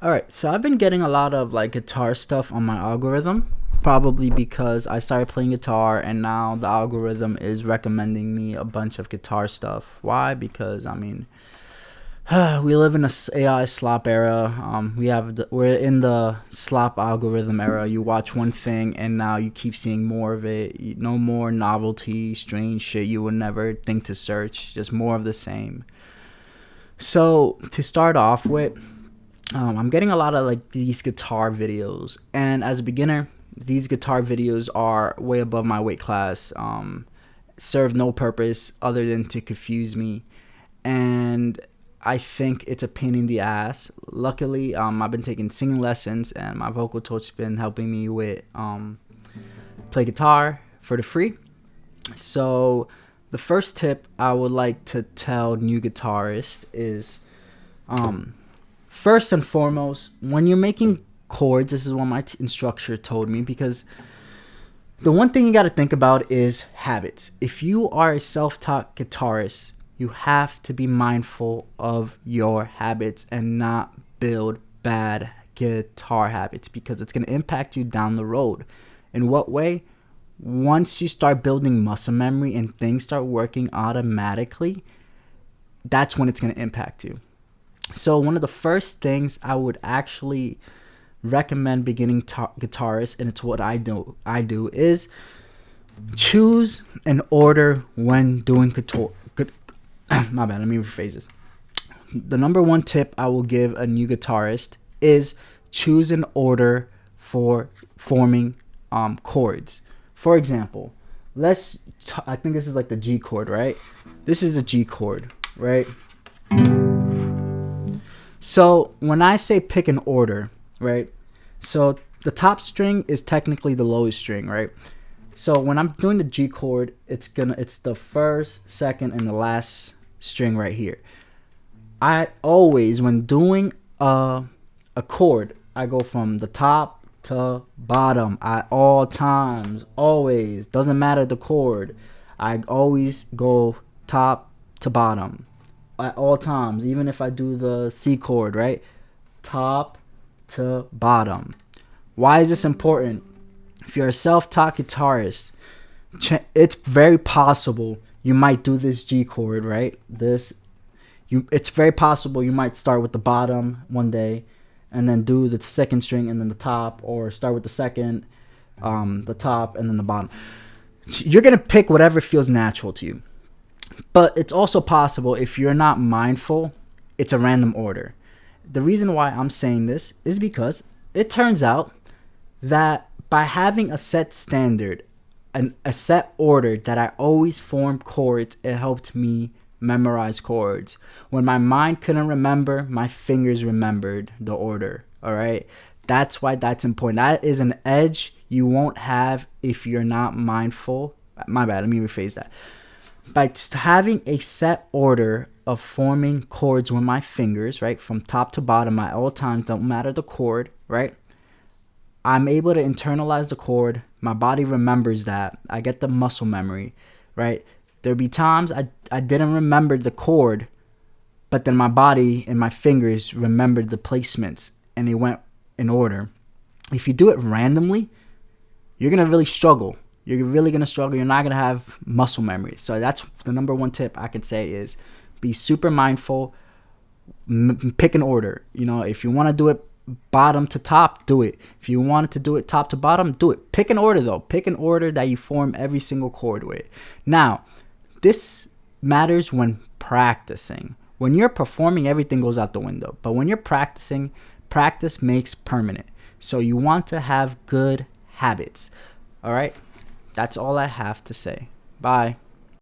All right, so I've been getting a lot of like guitar stuff on my algorithm, probably because I started playing guitar and now the algorithm is recommending me a bunch of guitar stuff. Why? Because I mean, we live in a AI slop era. We're in the slop algorithm era. You watch one thing and now you keep seeing more of it. No more novelty, strange shit you would never think to search. Just more of the same. So to start off with, I'm getting a lot of like these guitar videos, and as a beginner, these guitar videos are way above my weight class. Serve no purpose other than to confuse me, and I think it's a pain in the ass. Luckily, I've been taking singing lessons, and my vocal coach has been helping me with play guitar for the free. So, the first tip I would like to tell new guitarists is um, first and foremost, when you're making chords, this is what my instructor told me, because the one thing you got to think about is habits. If you are a self-taught guitarist, you have to be mindful of your habits and not build bad guitar habits, because it's going to impact you down the road. In what way? Once you start building muscle memory and things start working automatically, that's when it's going to impact you. So one of the first things I would actually recommend beginning guitarists, and it's what I do is choose an order when doing guitar. My bad. Let me rephrase this. The number one tip I will give a new guitarist is choose an order for forming chords. For example, I think this is like the G chord, right? This is the G chord, right? So when I say pick an order, right? So the top string is technically the lowest string, right? So when I'm doing the G chord, it's the first, second, and the last string right here. I always, when doing a chord, I go from the top to bottom at all times. Always, doesn't matter the chord. I always go top to bottom at all times, even if I do the C chord, right? Top to bottom. Why is this important? If you're a self-taught guitarist, it's very possible you might do this G chord, right? It's very possible you might start with the bottom one day and then do the second string and then the top, or start with the second, the top, and then the bottom. You're going to pick whatever feels natural to you. But it's also possible, if you're not mindful, it's a random order. The reason why I'm saying this is because it turns out that by having a set standard, a set order that I always form chords, it helped me memorize chords. When my mind couldn't remember, my fingers remembered the order. All right? That's why that's important. That is an edge you won't have if you're not mindful. My bad, let me rephrase that. By having a set order of forming chords with my fingers, right, from top to bottom at all times, don't matter the chord, right, I'm able to internalize the chord. My body remembers that. I get the muscle memory, right? There'll be times I didn't remember the chord, but then my body and my fingers remembered the placements and they went in order. If you do it randomly, you're going to really struggle. You're really going to struggle. You're not going to have muscle memory. So that's the number one tip I could say is be super mindful. Pick an order. You know, if you want to do it bottom to top, do it. If you wanted to do it top to bottom, do it. Pick an order though. Pick an order that you form every single chord with. Now, this matters when practicing. When you're performing, everything goes out the window. But when you're practicing, practice makes permanent. So you want to have good habits. All right? That's all I have to say. Bye.